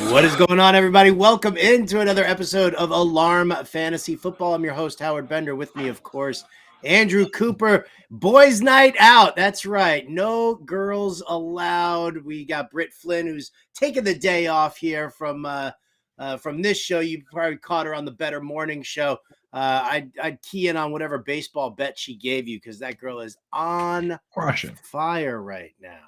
What is going on, everybody? Welcome into another episode of Alarm Fantasy Football. I'm your host, Howard Bender. With me, of course, Andrew Cooper. Boys' night out. That's right. No girls allowed. We got Britt Flynn, who's taking the day off here from this show. You probably caught her on the Better Morning Show. I'd key in on whatever baseball bet she gave you because that girl is on Crushing. fire right now.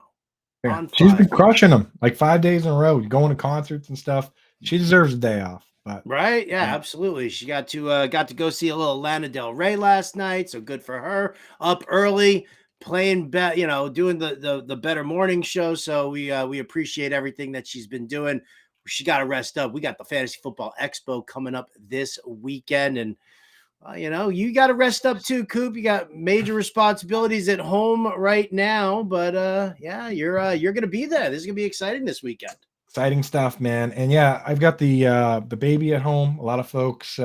Yeah, she's been crushing them like 5 days in a row, going to concerts and stuff. She deserves a day off. But right, yeah, absolutely. She got to go see a little Lana Del Rey last night, so good for her. Up early, playing doing the Better Morning Show. So we appreciate everything that she's been doing. She got to rest up. We got the Fantasy Football Expo coming up this weekend, and you got to rest up too, Coop. You got major responsibilities at home right now, but yeah, you're gonna be there. This is gonna be exciting this weekend. Exciting stuff, man. And yeah, I've got the baby at home. A lot of folks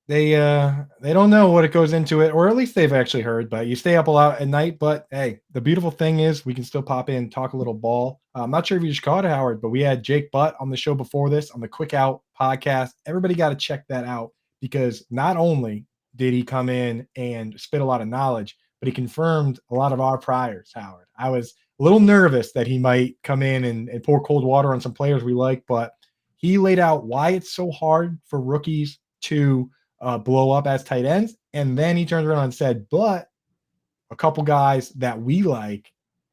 they don't know what it goes into it, or at least they've actually heard, but you stay up a lot at night. But hey, the beautiful thing is we can still pop in, talk a little ball. I'm not sure if you just caught it, Howard, but we had Jake Butt on the show before this on the Quick Out podcast. Everybody got to check that out because not only did he come in and spit a lot of knowledge, but he confirmed a lot of our priors, Howard. I was a little nervous that he might come in and pour cold water on some players we like, but he laid out why it's so hard for rookies to blow up as tight ends. And then he turned around and said, but a couple guys that we like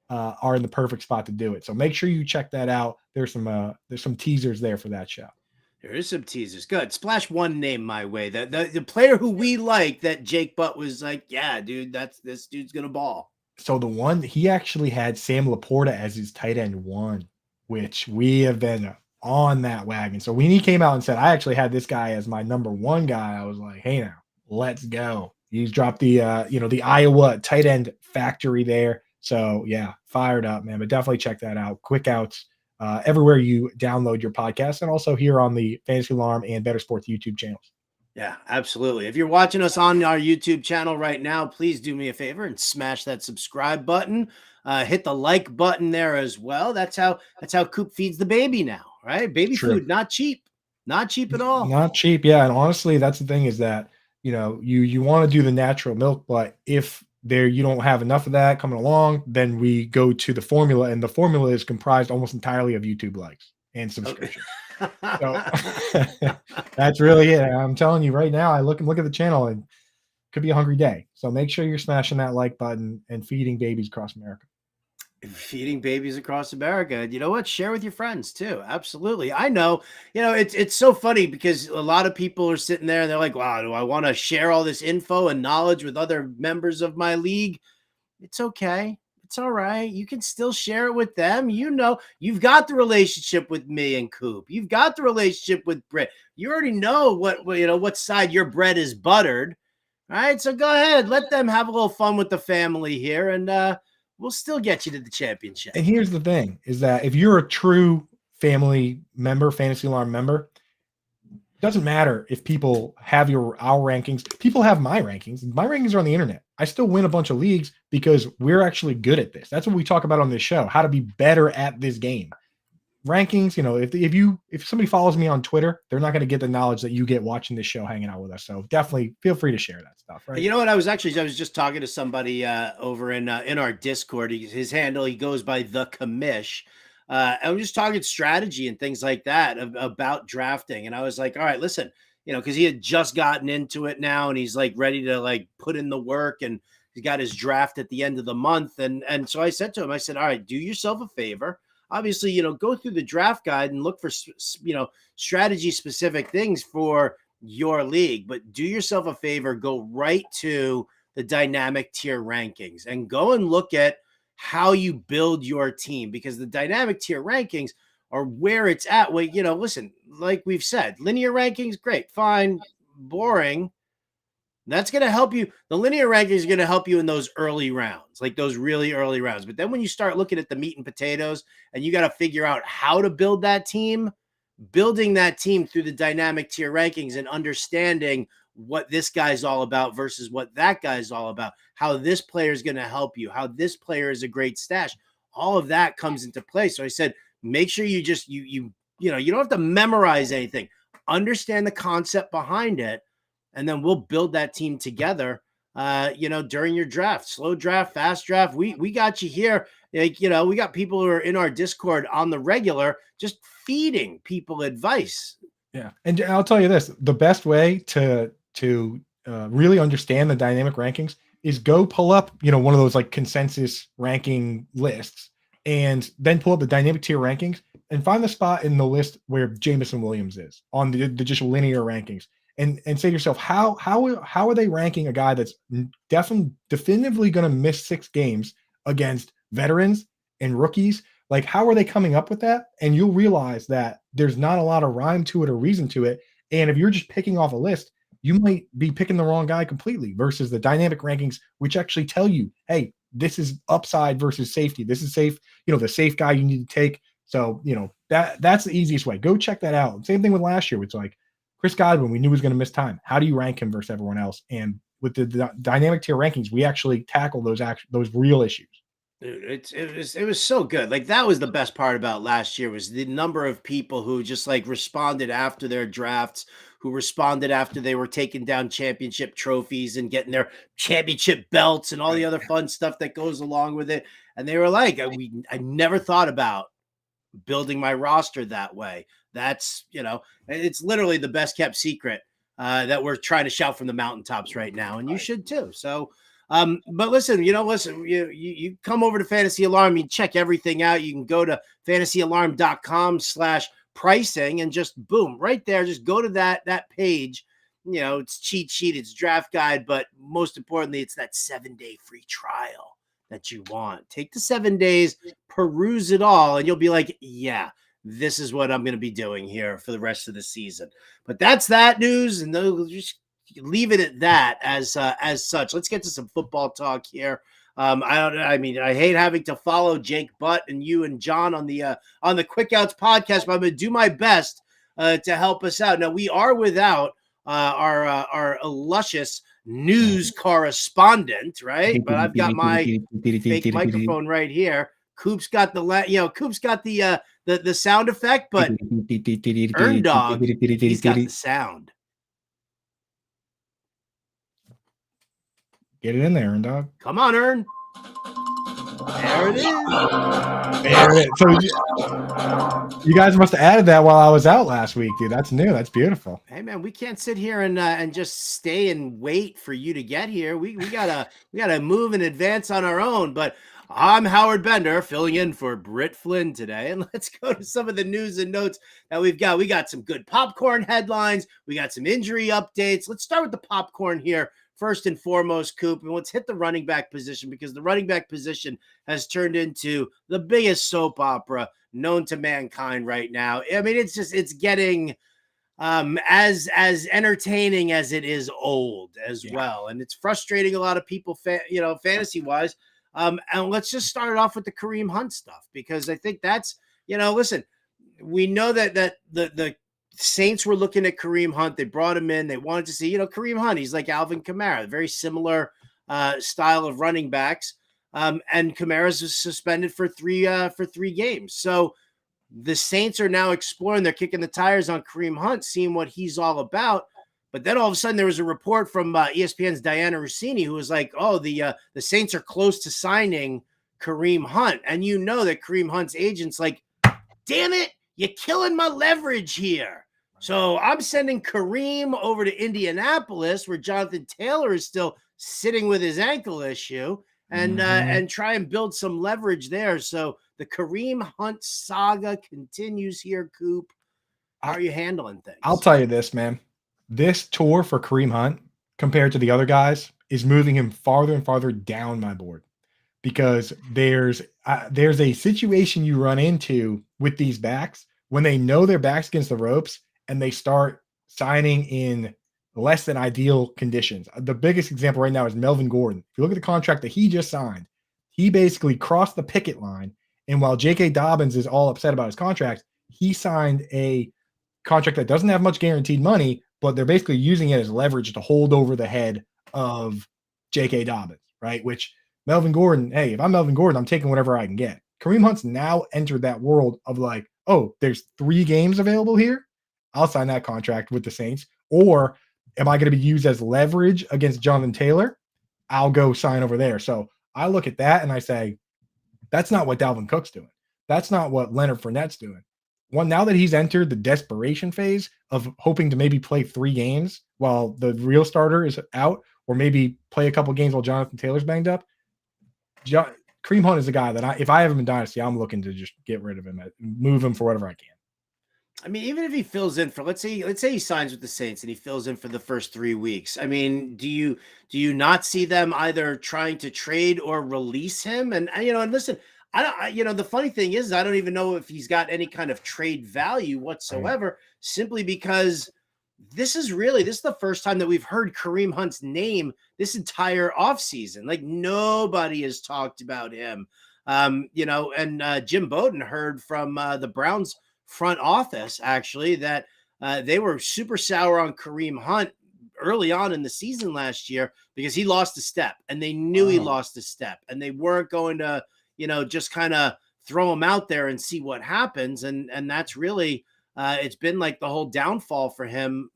are in the perfect spot to do it. So make sure you check that out. There's some teasers there for that show. There is some teasers. Good. Splash one name my way. The player who we like that Jake Butt was like, yeah, dude, this dude's gonna ball. So the one he actually had Sam Laporta as his tight end one, which we have been on that wagon. So when he came out and said, I actually had this guy as my number one guy, I was like, hey now, let's go. He's dropped the the Iowa tight end factory there. So yeah, fired up, man. But definitely check that out. Quick Outs everywhere you download your podcast, and also here on the Fantasy Alarm and Better Sports YouTube channels. Yeah, absolutely. If you're watching us on our YouTube channel right now, please do me a favor and smash that subscribe button. Hit the like button there as well. That's how Coop feeds the baby now, right? Baby food, not cheap at all. Not cheap, yeah. And honestly, that's the thing is that you want to do the natural milk, but if you don't have enough of that coming along, then we go to the formula, and the formula is comprised almost entirely of YouTube likes and subscriptions. Okay. So that's really it. I'm telling you right now, I look at the channel and it could be a hungry day. So make sure you're smashing that like button and feeding babies across America. Feeding babies across America. You know what? Share with your friends too. Absolutely. I know, it's so funny because a lot of people are sitting there and they're like, wow, do I want to share all this info and knowledge with other members of my league? It's okay. It's all right. You can still share it with them. You've got the relationship with me and Coop. You've got the relationship with Britt. You already know what side your bread is buttered. All right. So go ahead. Let them have a little fun with the family here. And, we'll still get you to the championship. And here's the thing is that if you're a true family member, Fantasy Alarm member, doesn't matter if people have our rankings. People have my rankings. My rankings are on the internet. I still win a bunch of leagues because we're actually good at this. That's what we talk about on this show, how to be better at this game. Rankings, if somebody follows me on Twitter, they're not going to get the knowledge that you get watching this show, hanging out with us. So definitely feel free to share that stuff. Right? You know what? I was just talking to somebody over in our Discord. His handle, he goes by the Commish. And I'm just talking strategy and things like that about drafting. And I was like, all right, listen, because he had just gotten into it now and he's like ready to like put in the work, and he's got his draft at the end of the month. And so I said to him, I said, all right, do yourself a favor. Obviously, go through the draft guide and look for, strategy specific things for your league, but do yourself a favor, go right to the dynamic tier rankings and go and look at how you build your team, because the dynamic tier rankings are where it's at. Well, listen, like we've said, linear rankings, great, fine, boring. That's going to help you. The linear rankings is going to help you in those early rounds, like those really early rounds. But then when you start looking at the meat and potatoes and you got to figure out how to build that team, building that team through the dynamic tier rankings and understanding what this guy's all about versus what that guy's all about, how this player is going to help you, how this player is a great stash. All of that comes into play. So I said, make sure you just, you you don't have to memorize anything. Understand the concept behind it, and then we'll build that team together. During your draft, slow draft, fast draft, we got you here. Like, we got people who are in our Discord on the regular, just feeding people advice. Yeah, and I'll tell you this: the best way to really understand the dynamic rankings is go pull up, one of those like consensus ranking lists, and then pull up the dynamic tier rankings and find the spot in the list where Jamison Williams is on the just linear rankings, and say to yourself, how are they ranking a guy that's definitively going to miss 6 games against veterans and rookies? Like, how are they coming up with that? And you'll realize that there's not a lot of rhyme to it or reason to it. And if you're just picking off a list, you might be picking the wrong guy completely versus the dynamic rankings, which actually tell you, hey, this is upside versus safety. This is safe, the safe guy you need to take. So, that's the easiest way. Go check that out. Same thing with last year. It's like Chris Godwin, we knew he was going to miss time. How do you rank him versus everyone else? And with the dynamic tier rankings, we actually tackle those real issues. It was so good. Like, that was the best part about last year, was the number of people who just like responded after their drafts, who responded after they were taking down championship trophies and getting their championship belts and all the other fun stuff that goes along with it. And they were like, I never thought about building my roster that way. That's, it's literally the best kept secret that we're trying to shout from the mountaintops right now. And you should too. So, but listen, you come over to Fantasy Alarm, you check everything out. You can go to fantasyalarm.com/pricing and just boom, right there. Just go to that page. It's cheat sheet, it's draft guide, but most importantly, it's that 7-day free trial that you want. Take the 7 days, peruse it all, and you'll be like, yeah, this is what I'm going to be doing here for the rest of the season. But that's that news, and they'll just leave it at that as such. Let's get to some football talk here. I hate having to follow Jake Butt and you and John on the Quick Outs podcast, but I'm going to do my best to help us out. Now, we are without our luscious news correspondent, right? But I've got my fake microphone right here. Coop's got the sound effect, but Earn Dog, he's got the sound. Get it in there, Earn Dog. Come on, Earn. There it is. There it is. So you guys must have added that while I was out last week, dude. That's new. That's beautiful. Hey, man, we can't sit here and just stay and wait for you to get here. We gotta move and advance on our own. But I'm Howard Bender, filling in for Britt Flynn today, and let's go to some of the news and notes that we've got. We got some good popcorn headlines. We got some injury updates. Let's start with the popcorn here. First and foremost, Coop, and let's hit the running back position, because the running back position has turned into the biggest soap opera known to mankind right now. I mean, it's getting as entertaining as it is old as well, and it's frustrating a lot of people, fantasy wise. And let's just start off with the Kareem Hunt stuff, because I think that's, listen, we know that the Saints were looking at Kareem Hunt. They brought him in. They wanted to see, Kareem Hunt. He's like Alvin Kamara, very similar style of running backs. And Kamara's suspended for three games. So the Saints are now exploring. They're kicking the tires on Kareem Hunt, seeing what he's all about. But then all of a sudden there was a report from ESPN's Diana Rossini, who was like, oh, the Saints are close to signing Kareem Hunt. And that Kareem Hunt's agent's like, damn it, you're killing my leverage here. So I'm sending Kareem over to Indianapolis, where Jonathan Taylor is still sitting with his ankle issue, and try and build some leverage there. So the Kareem Hunt saga continues here, Coop. How are you handling things? I'll tell you this, man. This tour for Kareem Hunt, compared to the other guys, is moving him farther and farther down my board, because there's a situation you run into with these backs when they know their backs against the ropes and they start signing in less than ideal conditions. The biggest example right now is Melvin Gordon. If you look at the contract that he just signed, he basically crossed the picket line. And while J.K. Dobbins is all upset about his contract, he signed a contract that doesn't have much guaranteed money, but they're basically using it as leverage to hold over the head of J.K. Dobbins, right? Which Melvin Gordon, hey, if I'm Melvin Gordon, I'm taking whatever I can get. Kareem Hunt's now entered that world of like, oh, there's 3 games available here, I'll sign that contract with the Saints. Or am I going to be used as leverage against Jonathan Taylor? I'll go sign over there. So I look at that and I say, that's not what Dalvin Cook's doing. That's not what Leonard Fournette's doing. Well, now that he's entered the desperation phase of hoping to maybe play 3 games while the real starter is out, or maybe play a couple games while Jonathan Taylor's banged up, Jo- Kareem Hunt is the guy that if I have him in Dynasty, I'm looking to just get rid of him, move him for whatever I can. I mean, even if he fills in for, let's say he signs with the Saints and he fills in for the first 3 weeks. I mean, do you not see them either trying to trade or release him? And and listen, I don't. The funny thing is, I don't even know if he's got any kind of trade value Right. whatsoever. Simply because this is the first time that we've heard Kareem Hunt's name this entire offseason. Like nobody has talked about him. And Jim Bowden heard from the Browns front office actually that they were super sour on Kareem Hunt early on in the season last year because he lost a step and they knew he Wow. lost a step and they weren't going to, just kind of throw him out there and see what happens. And that's really, it's been like the whole downfall for him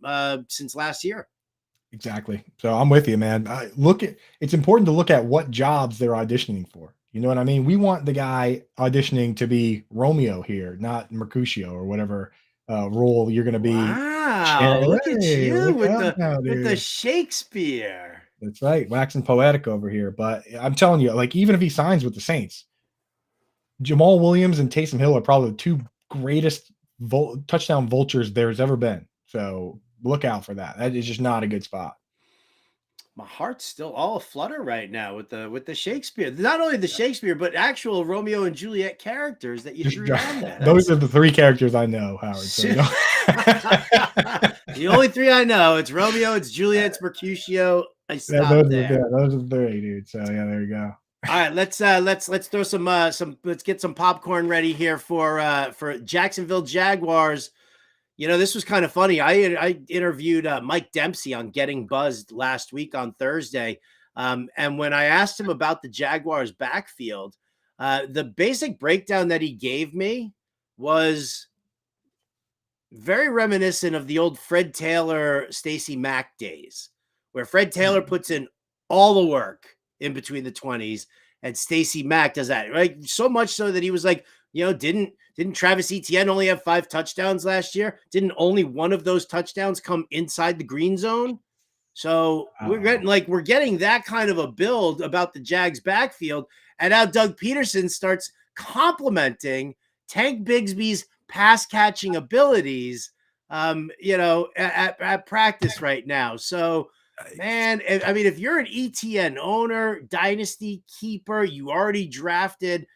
since last year. Exactly. So I'm with you, man. It's important to look at what jobs they're auditioning for. You know what I mean? We want the guy auditioning to be Romeo here, not Mercutio or whatever role you're going to be Wow, sharing. look at Hey, you look with out the now, with the dude. Shakespeare. That's right. Waxing poetic over here. But I'm telling you, like, even if he signs with the Saints, Jamal Williams and Taysom Hill are probably the 2 greatest touchdown vultures there's ever been. So look out for that. That is just not a good spot. My heart's still all aflutter right now with the Shakespeare. Not only the Shakespeare, but actual Romeo and Juliet characters that you Just threw down there. those That's are the 3 characters I know, Howard. So you know. the only three I know. It's Romeo, it's Juliet, it's Mercutio. I Yeah, stopped there. those are the 3, dude. So yeah, there you go. All right, let's throw some let's get some popcorn ready here for Jacksonville Jaguars. This was kind of funny. I interviewed Mike Dempsey on Getting Buzzed last week on Thursday, and when I asked him about the Jaguars' backfield, the basic breakdown that he gave me was very reminiscent of the old Fred Taylor, Stacey Mack days, where Fred Taylor puts in all the work in between the 20s, and Stacey Mack does that, right? So much so that he was like, didn't Travis Etienne only have 5 touchdowns last year? Didn't only one of those touchdowns come inside the green zone? So Uh-oh. we're getting that kind of a build about the Jags backfield, and now Doug Peterson starts complimenting Tank Bigsby's pass catching abilities, at practice right now. So, man, I mean, if you're an ETN owner, dynasty keeper, you already drafted.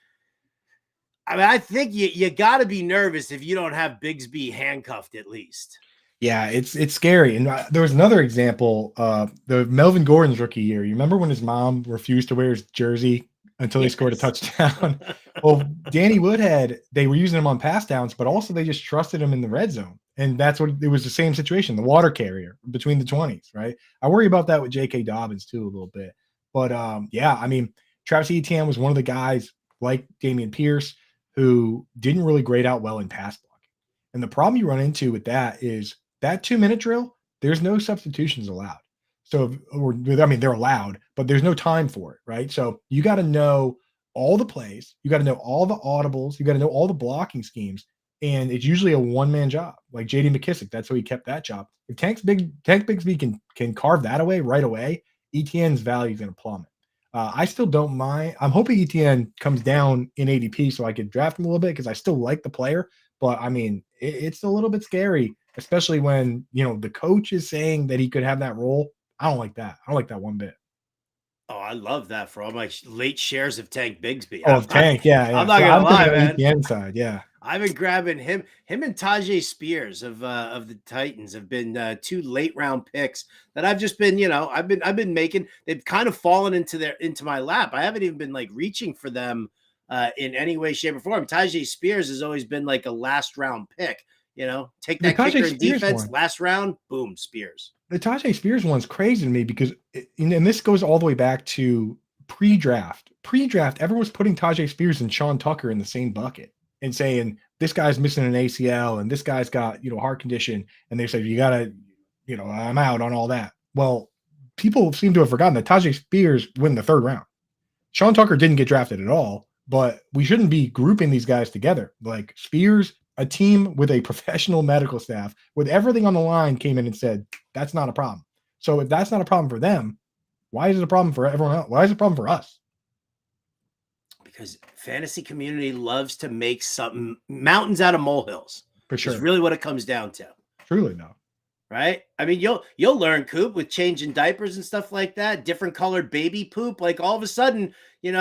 I mean, I think you got to be nervous if you don't have Bigsby handcuffed at least. Yeah, it's scary. And there was another example, the Melvin Gordon's rookie year. You remember when his mom refused to wear his jersey until he scored a Yes. touchdown? Well, Danny Woodhead, they were using him on pass downs, but also they just trusted him in the red zone. And that's what it was, the same situation, the water carrier between the 20s, right? I worry about that with J.K. Dobbins too a little bit. But yeah, I mean, Travis Etienne was one of the guys like Damian Pierce who didn't really grade out well in pass blocking. And the problem you run into with that is that 2-minute drill, there's no substitutions allowed. So, or I mean, they're allowed, but there's no time for it, right? So you got to know all the plays, you got to know all the audibles, you got to know all the blocking schemes, and it's usually a one-man job. Like J.D. McKissick, that's how he kept that job. If Tank Bigsby can carve that away right away, ETN's value is going to plummet. I still don't mind. I'm hoping ETN comes down in ADP so I could draft him a little bit because I still like the player. But I mean, it's a little bit scary, especially when the coach is saying that he could have that role. I don't like that. I don't like that one bit. Oh, I love that for all my late shares of Tank Bigsby. Oh, Tank, yeah, I'm yeah. not So gonna I'm thinking lie, of man. ETN side, yeah. I've been grabbing him and Tajay Spears of the Titans have been 2 late round picks that I've just been, I've been making. They've kind of fallen into my lap. I haven't even been like reaching for them in any way, shape, or form. Tajay Spears has always been like a last round pick. Take The that Tajay kicker in Spears defense, one, last round, boom, Spears. the Tajay Spears one's crazy to me because, and this goes all the way back to pre-draft. Pre-draft, everyone was putting Tajay Spears and Sean Tucker in the same bucket and saying this guy's missing an ACL and this guy's got, heart condition. And they said, you got to, I'm out on all that. Well, people seem to have forgotten that Tajay Spears win the third round. Sean Tucker didn't get drafted at all, but we shouldn't be grouping these guys together. Like Spears, a team with a professional medical staff with everything on the line came in and said, that's not a problem. So if that's not a problem for them, why is it a problem for everyone else? Why is it a problem for us? Because fantasy community loves to make something mountains out of molehills. For sure. It's really what it comes down to. Truly, no. Right? I mean, you'll learn, Coop, with changing diapers and stuff like that, different colored baby poop. Like all of a sudden,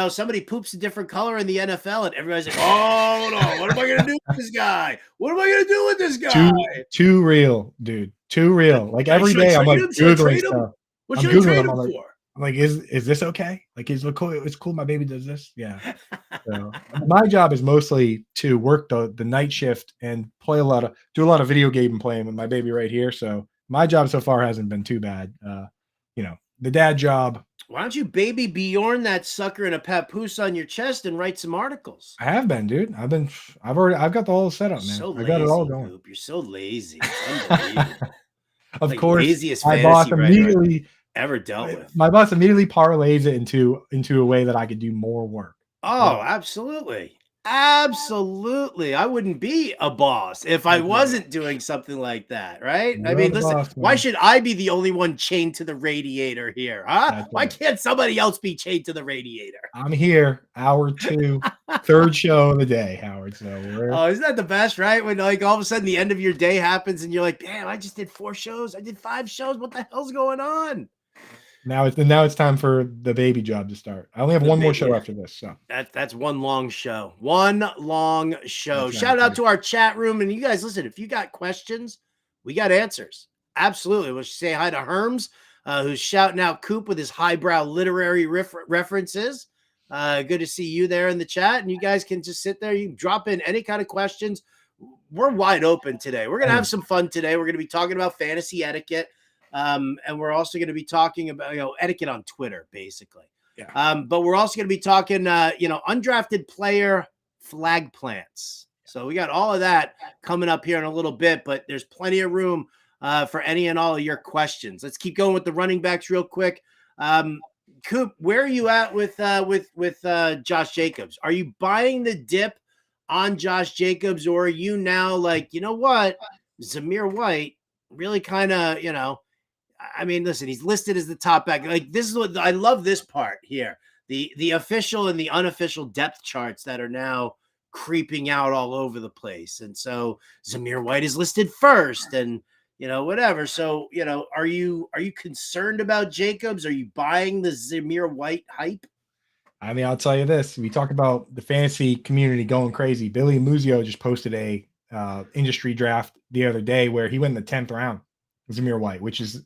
somebody poops a different color in the NFL, and everybody's like, "Oh, hold on, what am I gonna do with this guy? What am I gonna do with this guy?" Too real, dude. Too real. Like every day, I'm like Googling stuff. What should I trade him for? I'm like, is this okay? Like, is it cool? It's cool. My baby does this. Yeah. So my job is mostly to work the night shift and do a lot of video game playing with my baby right here. So my job so far hasn't been too bad. The dad job. Why don't you baby Bjorn that sucker in a papoose on your chest and write some articles? I have been, dude. I've got the whole setup, man. So lazy, I got it all going. Coop. You're so lazy. It's unbelievable. Of course, laziest my boss immediately ever dealt with. My boss immediately parlays it into a way that I could do more work. Oh, absolutely. Absolutely. I wouldn't be a boss if I wasn't doing something like that, right? I mean, listen, why should I be the only one chained to the radiator here, huh? Why can't somebody else be chained to the radiator? I'm here, hour 2, third show of the day, Howard. So isn't that the best, right? When like all of a sudden the end of your day happens and you're like, damn, I just did 4 shows. I did 5 shows. What the hell's going on? Now it's time for the baby job to start. I only have one more show after this. So that's one long show. One long show. Shout out to our chat room. And you guys, listen, if you got questions, we got answers. Absolutely. We'll say hi to Herms, who's shouting out Coop with his highbrow literary references. Good to see you there in the chat. And you guys can just sit there. You can drop in any kind of questions. We're wide open today. We're going to have some fun today. We're going to be talking about fantasy etiquette. And we're also going to be talking about, etiquette on Twitter, basically. Yeah. But we're also going to be talking, undrafted player flag plants. So we got all of that coming up here in a little bit, but there's plenty of room for any and all of your questions. Let's keep going with the running backs real quick. Coop, where are you at with Josh Jacobs? Are you buying the dip on Josh Jacobs, or are you now like, you know what, Zamir White really kind of, I mean, listen, he's listed as the top back. Like, this is what I love this part here. The official and the unofficial depth charts that are now creeping out all over the place. And so Zamir White is listed first and, whatever. So, are you concerned about Jacobs? Are you buying the Zamir White hype? I mean, I'll tell you this. We talk about the fantasy community going crazy. Billy Muzio just posted a industry draft the other day where he went in the 10th round, Zamir White, which is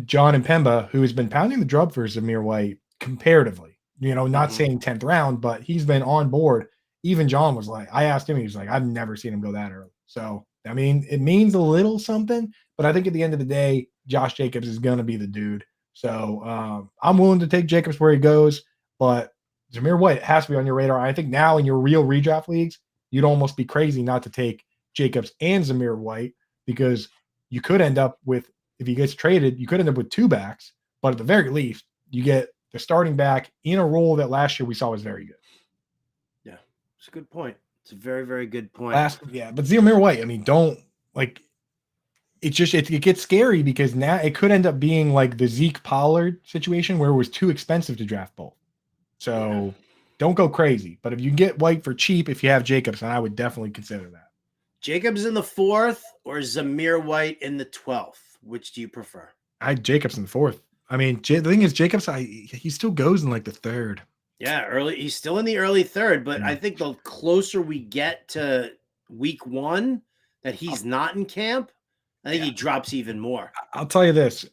John and Pemba, who has been pounding the drum for Zamir White comparatively, not saying 10th round, but he's been on board. Even John was like, I asked him, he was like, I've never seen him go that early. So, I mean, it means a little something, but I think at the end of the day, Josh Jacobs is going to be the dude. So I'm willing to take Jacobs where he goes, but Zamir White has to be on your radar. I think now in your real redraft leagues, you'd almost be crazy not to take Jacobs and Zamir White, because you could end up with, if he gets traded, you could end up with 2 backs, but at the very least, you get the starting back in a role that last year we saw was very good. Yeah, it's a good point. It's a very, very good point. But Zamir White, I mean, don't like. It's just it gets scary because now it could end up being like the Zeke Pollard situation where it was too expensive to draft both. So don't go crazy. But if you get White for cheap, if you have Jacobs, then I would definitely consider that. Jacobs in the 4th or Zamir White in the 12th? Which do you prefer? Jacobs in the 4th. I mean, the thing is, Jacobs, he still goes in like the 3rd. Yeah, early. He's still in the early 3rd, but I think the closer we get to week 1 that he's not in camp, I think he drops even more. I'll tell you this.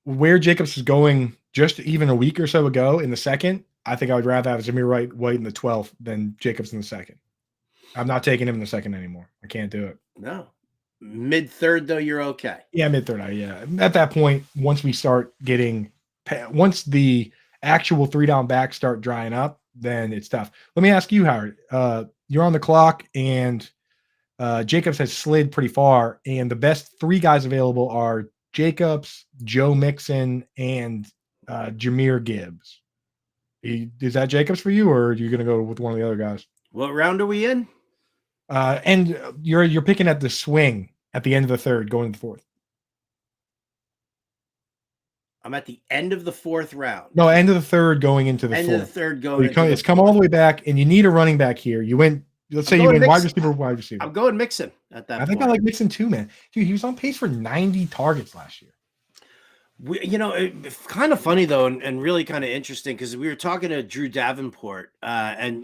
Where Jacobs is going just even a week or so ago in the 2nd, I think I would rather have Zamir White in the 12th than Jacobs in the 2nd. I'm not taking him in the 2nd anymore. I can't do it. No. Mid-3rd, though, you're okay. Yeah, mid-3rd. Yeah. At that point, once the actual 3-down backs start drying up, then it's tough. Let me ask you, Howard. You're on the clock, and Jacobs has slid pretty far, and the best three guys available are Jacobs, Joe Mixon, and Jahmyr Gibbs. Is that Jacobs for you, or are you going to go with one of the other guys? What round are we in? And you're picking at the swing at the end of the third, going to the fourth. I'm at the end of the fourth No, round. end of the third, going into the End of the fourth. third, So going into the it's come all fourth. the way back, and you need a running back here. You went. Let's I'm say you going went wide Mixon. receiver, wide receiver. I'm going Mixon at I that think I point. like Mixon too, man. Dude, he was on pace for 90 targets last year. It's kind of funny though, and really kind of interesting because we were talking to Drew Davenport, and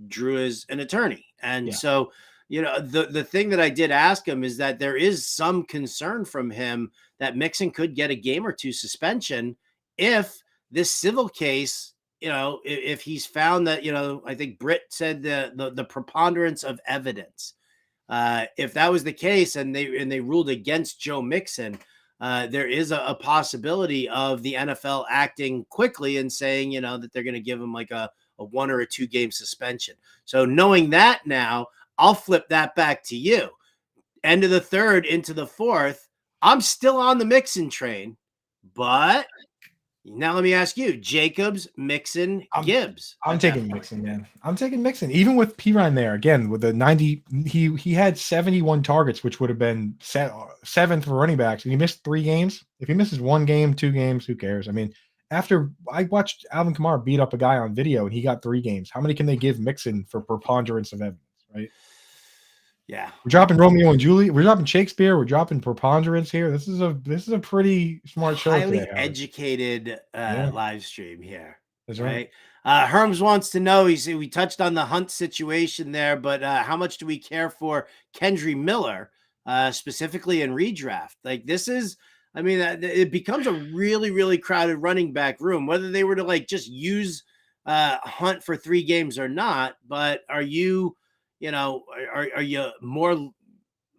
Drew is an attorney, and Yeah. so the thing that I did ask him is that there is some concern from him that Mixon could get a game or two suspension if this civil case, if he's found that I think Britt said the preponderance of evidence. If that was the case, and they ruled against Joe Mixon, there is a possibility of the NFL acting quickly and saying, that they're going to give him like a 1 or a 2 game suspension. So knowing that now, I'll flip that back to you. End of the third into the fourth, I'm still on the Mixon train, but now let me ask you: Jacobs, Mixon, Gibbs. I'm At that taking point. Mixon, man. I'm taking Mixon. Even with Pirine there, again, with the 90, he had 71 targets, which would have been seventh for running backs. And he missed 3 games. If he misses 1 game, 2 games, who cares? I mean, after I watched Alvin Kamara beat up a guy on video and he got 3 games, how many can they give Mixon for preponderance of evidence, right? Yeah. We're dropping Romeo and Juliet. We're dropping Shakespeare. We're dropping preponderance here. This is a pretty smart show today, Highly Howard. educated Yeah, live stream here. that's right. Right. Herms wants to know, he said we touched on the Hunt situation there, but how much do we care for Kendry Miller, specifically in redraft? Like this is, I mean, it becomes a really, really crowded running back room, whether they were to like just use Hunt for 3 games or not. But are you, are you more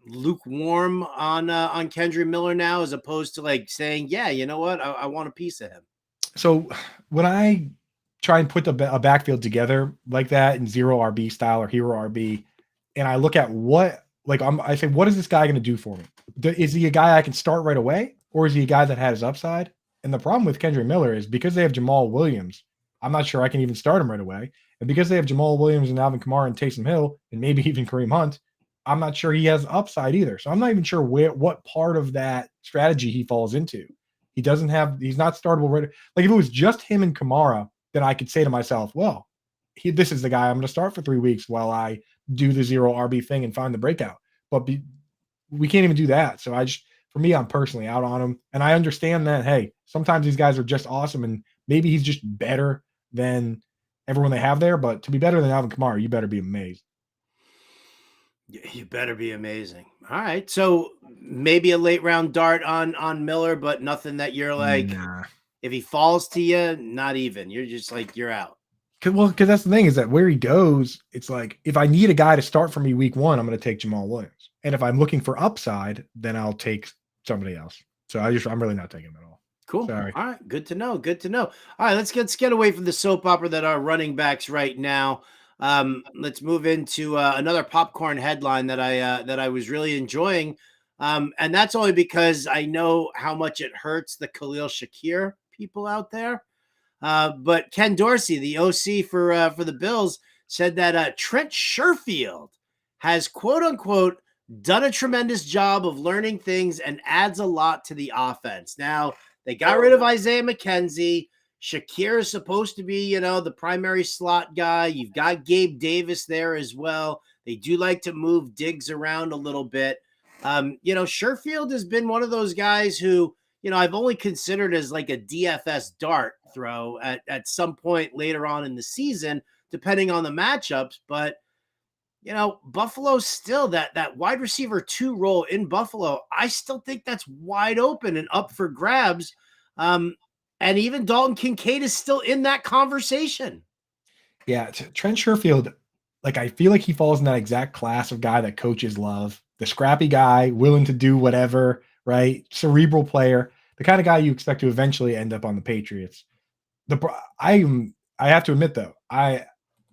lukewarm on Kendry Miller now, as opposed to like saying, yeah, you know what, I want a piece of him? So when I try and put a backfield together like that in zero RB style or hero RB, and I look at I say, what is this guy going to do for me? Is he a guy I can start right away, or is he a guy that has upside? And the problem with Kendrick Miller is because they have Jamal Williams, I'm not sure I can even start him right away. And because they have Jamal Williams and Alvin Kamara and Taysom Hill and maybe even Kareem Hunt, I'm not sure he has upside either. So I'm not even sure what part of that strategy he falls into. He's not startable right. Like if it was just him and Kamara, then I could say to myself, well, this is the guy I'm going to start for 3 weeks while I do the zero RB thing and find the breakout. But we can't even do that. So for me, I'm personally out on him. And I understand that, hey, sometimes these guys are just awesome and maybe he's just better than everyone they have there. But to be better than Alvin Kamara, you better be amazed. You better be amazing. All right. So maybe a late round dart on Miller, but nothing that you're like, Nah. if he falls to you, not even. You're just like, you're out. Because that's the thing is that where he goes, it's like if I need a guy to start for me week 1, I'm going to take Jamal Williams. And if I'm looking for upside, then I'll take somebody else. So I'm really not taking him at all. Cool. Sorry. All right. Good to know. Good to know. All right. Let's get away from the soap opera that are running backs right now. Let's move into another popcorn headline that I was really enjoying. And that's only because I know how much it hurts the Khalil Shakir people out there. But Ken Dorsey, the OC for the Bills, said that Trent Sherfield has, quote unquote, done a tremendous job of learning things and adds a lot to the offense. Now, they got rid of Isaiah McKenzie. Shakir is supposed to be, the primary slot guy. You've got Gabe Davis there as well. They do like to move Diggs around a little bit. Sherfield has been one of those guys who, I've only considered as like a DFS dart throw at some point later on in the season, depending on the matchups. But, Buffalo still that wide receiver 2 role in Buffalo, I still think that's wide open and up for grabs. And even Dalton Kincaid is still in that conversation. Yeah, Trent Sherfield, like I feel like he falls in that exact class of guy that coaches love. The scrappy guy, willing to do whatever, right? Cerebral player, the kind of guy you expect to eventually end up on the Patriots. I have to admit though,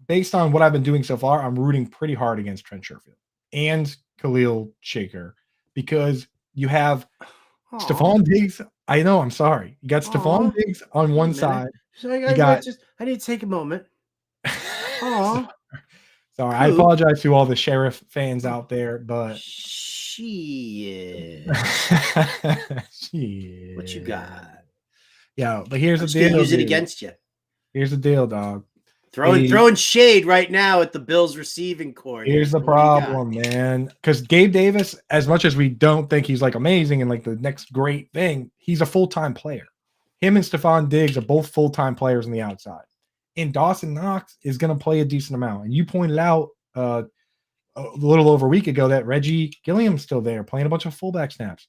based on what I've been doing so far, I'm rooting pretty hard against Trent Sherfield and Khalil Shaker because you have Aw, Stephon Diggs. I know. I'm sorry. You got Stephon aw. Diggs on Wait a one minute. side. So You got I need to take a moment. so- Aw, sorry. I Coop. apologize to all the Sheriff fans out there, but Shit. What you shit. got? Yeah, but here's I'm the just gonna deal, use it dude. against you. Here's the deal, dog. Throwing The throwing shade right now at the Bills receiving core here. Here's the So what do you got? problem, man. Because Gabe Davis, as much as we don't think he's like amazing and like the next great thing, he's a full-time player. Him and Stephon Diggs are both full-time players on the outside. And Dawson Knox is going to play a decent amount. And you pointed out a little over a week ago that Reggie Gilliam's still there playing a bunch of fullback snaps.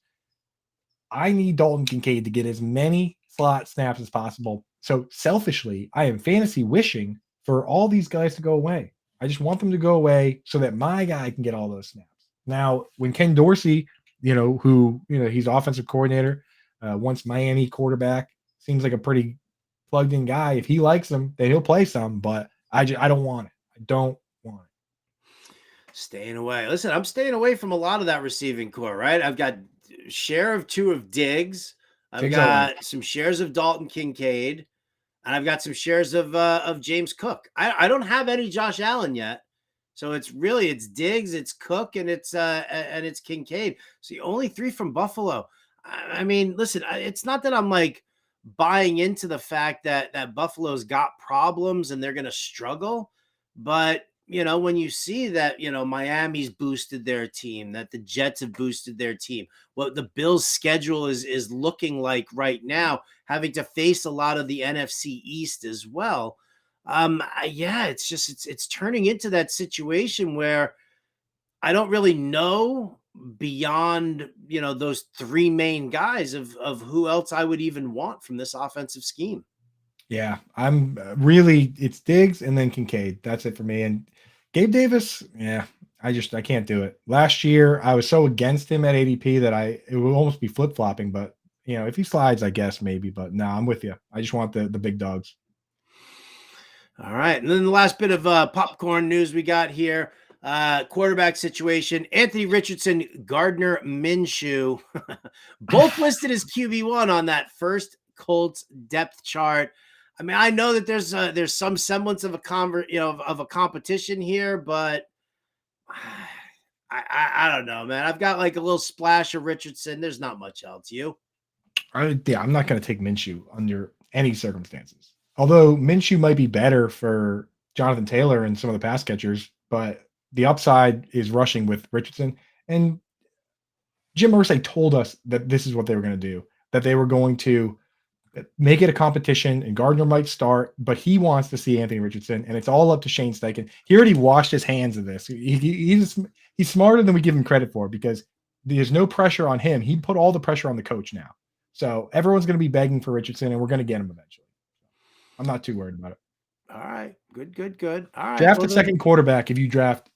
I need Dalton Kincaid to get as many slot snaps as possible. So selfishly, I am fantasy wishing for all these guys to go away. I just want them to go away so that my guy can get all those snaps. Now, when Ken Dorsey, he's offensive coordinator, once Miami quarterback, seems like a pretty plugged in guy. If he likes him, then he'll play some. But I don't want it. I don't want it. Staying away. Listen, I'm staying away from a lot of that receiving core, right? I've got share of 2 of Diggs. I've Diggs, I like. got some shares of Dalton Kincaid, and I've got some shares of James Cook. I don't have any Josh Allen yet. So it's Diggs, it's Cook, and it's Kincaid. So the only 3 from Buffalo. I mean, listen, it's not that I'm like buying into the fact that Buffalo's got problems and they're going to struggle, but when you see that, Miami's boosted their team, that the Jets have boosted their team, what the Bills' schedule is looking like right now, having to face a lot of the NFC East as well. Yeah, it's turning into that situation where I don't really know beyond, those 3 main guys of who else I would even want from this offensive scheme. Yeah, I'm really it's Diggs and then Kincaid. That's it for me. And Gabe Davis, yeah, I can't do it. Last year, I was so against him at ADP that it would almost be flip flopping. But if he slides, I guess maybe. But no, I'm with you. I just want the big dogs. All right. And then the last bit of popcorn news we got here, quarterback situation. Anthony Richardson, Gardner Minshew, both listed as QB1 on that first Colts depth chart. I mean, I know that there's some semblance of of a competition here, but I don't know, man. I've got like a little splash of Richardson. There's not much else. You? I'm not going to take Minshew under any circumstances. Although Minshew might be better for Jonathan Taylor and some of the pass catchers, but the upside is rushing with Richardson. And Jim Irsay told us that this is what they were going to do, that they were going to make it a competition and Gardner might start, but he wants to see Anthony Richardson, and it's all up to Shane Steichen. He already washed his hands of this. He's smarter than we give him credit for because there's no pressure on him. He put all the pressure on the coach now. So everyone's going to be begging for Richardson, and we're going to get him eventually. I'm not too worried about it. All right. Good. All right. Draft Well, a second quarterback if you draft.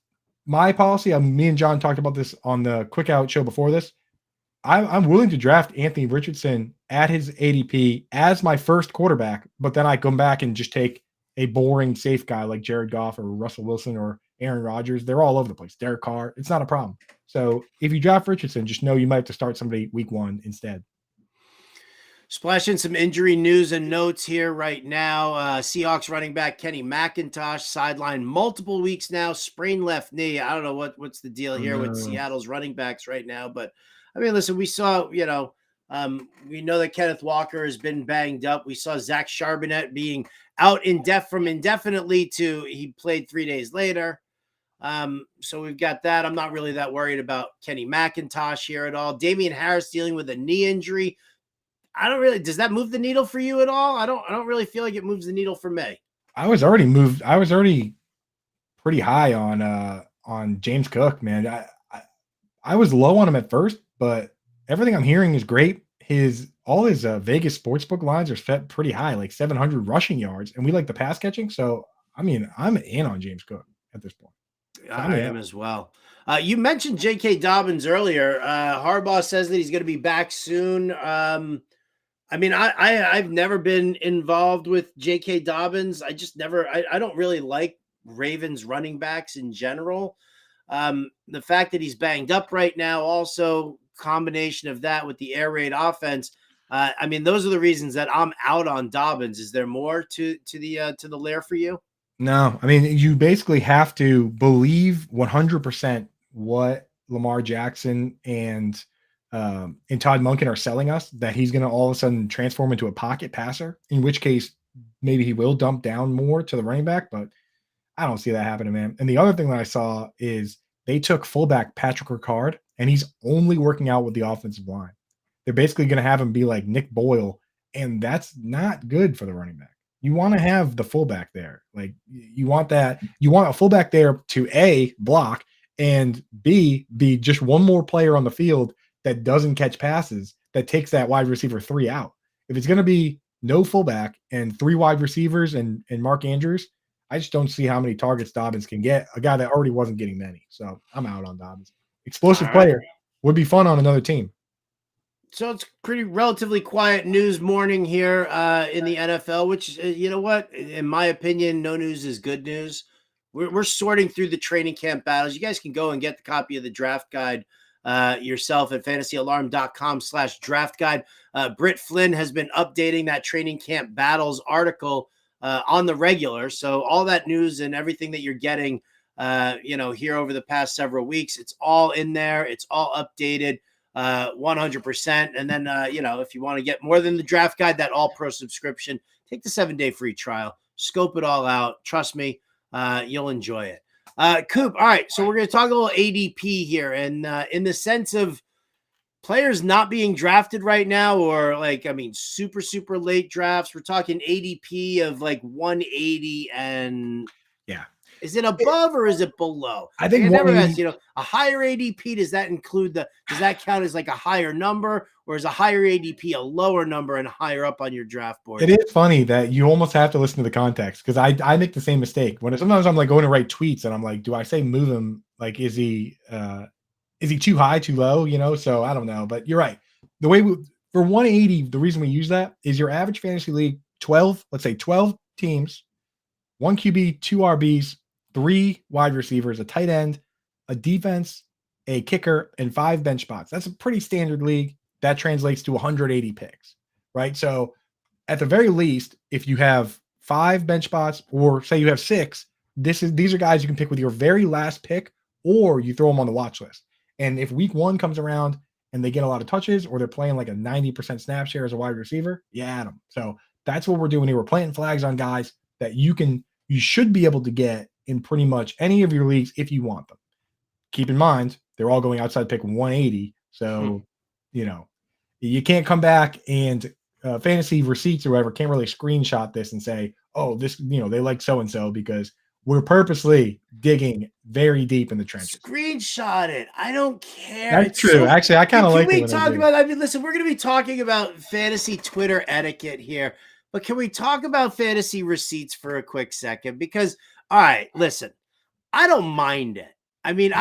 My policy, me and John talked about this on the Quick Out show before this. I'm willing to draft Anthony Richardson at his ADP as my first quarterback, but then I come back and just take a boring safe guy like Jared Goff or Russell Wilson or Aaron Rodgers. They're all over the place. Derek Carr, it's not a problem. So if you draft Richardson, just know you might have to start somebody week 1 instead. splash in some injury news and notes here right now. Seahawks running back Kenny McIntosh sidelined multiple weeks now, sprained left knee. I don't know what's the deal Oh, here with no. Seattle's running backs right now, but I mean, listen, we saw, we know that Kenneth Walker has been banged up. We saw Zach Charbonnet being out from indefinitely to he played 3 days later. So we've got that. I'm not really that worried about Kenny McIntosh here at all. Damian Harris dealing with a knee injury. Does that move the needle for you at all? I don't really feel like it moves the needle for me. I was already pretty high on James Cook, man. I was low on him at first, but everything I'm hearing is great. All his Vegas sportsbook lines are set pretty high, like 700 rushing yards, and we like the pass catching. So, I mean, I'm in on James Cook at this point. Sign I me am up. as well. You mentioned J.K. Dobbins earlier. Harbaugh says that he's going to be back soon. I mean, I've never been involved with J.K. Dobbins. I just never. I don't really like Ravens running backs in general. The fact that he's banged up right now, also combination of that with the air raid offense. I mean, those are the reasons that I'm out on Dobbins. Is there more to the lair for you? No, I mean, you basically have to believe 100% what Lamar Jackson and Todd Monken are selling us, that he's going to all of a sudden transform into a pocket passer, in which case maybe he will dump down more to the running back, but I don't see that happening, man. And the other thing that I saw is they took fullback Patrick Ricard, and he's only working out with the offensive line. They're basically going to have him be like Nick Boyle, and that's not good for the running back. You want to have the fullback there. Like you want that. You want a fullback there to A, block, and B, be just one more player on the field that doesn't catch passes, that takes that wide receiver 3 out. If it's going to be no fullback and 3 wide receivers and Mark Andrews, I just don't see how many targets Dobbins can get, a guy that already wasn't getting many. So I'm out on Dobbins. All Explosive right. player, would be fun on another team. So it's pretty relatively quiet news morning here in the NFL, which, you know what, in my opinion, no news is good news. We're sorting through the training camp battles. You guys can go and get the copy of the draft guide yourself at fantasyalarm.com/draft guide. Britt Flynn has been updating that training camp battles article on the regular. So all that news and everything that you're getting, here over the past several weeks, it's all in there. It's all updated 100%. And then, if you want to get more than the draft guide, that all pro subscription, take the 7-day free trial, scope it all out. Trust me, you'll enjoy it. Coop. All right. So we're going to talk a little ADP here. And in the sense of players not being drafted right now, or super, super late drafts, we're talking ADP of like 180. And Yeah. is it above or is it below? I think I never 180 asked, a higher ADP, does that count as like a higher number, or is a higher ADP a lower number and higher up on your draft board? It is funny that you almost have to listen to the context, because I make the same mistake when sometimes I'm like going to write tweets and I'm like, do I say move him? Like, is he too high, too low? So I don't know, but you're right. The way for 180, the reason we use that is your average fantasy league 12, let's say 12 teams, 1 QB, 2 RBs, 3 wide receivers, a tight end, a defense, a kicker, and 5 bench spots. That's a pretty standard league. That translates to 180 picks, right? So at the very least, if you have 5 bench spots, or say you have 6, these are guys you can pick with your very last pick, or you throw them on the watch list. And if week 1 comes around and they get a lot of touches, or they're playing like a 90% snap share as a wide receiver, you add them. So that's what we're doing here. We're planting flags on guys that you should be able to get in pretty much any of your leagues if you want them. Keep in mind, they're all going outside pick 180. So, you can't come back and fantasy receipts or whatever can't really screenshot this and say, oh, this, they like so-and-so, because we're purposely digging very deep in the trenches. Screenshot it. I don't care. That's true. Actually, I kind of like it. Can we talk about, listen, we're going to be talking about fantasy Twitter etiquette here, but can we talk about fantasy receipts for a quick second? Because, all right, listen, I don't mind it. I mean,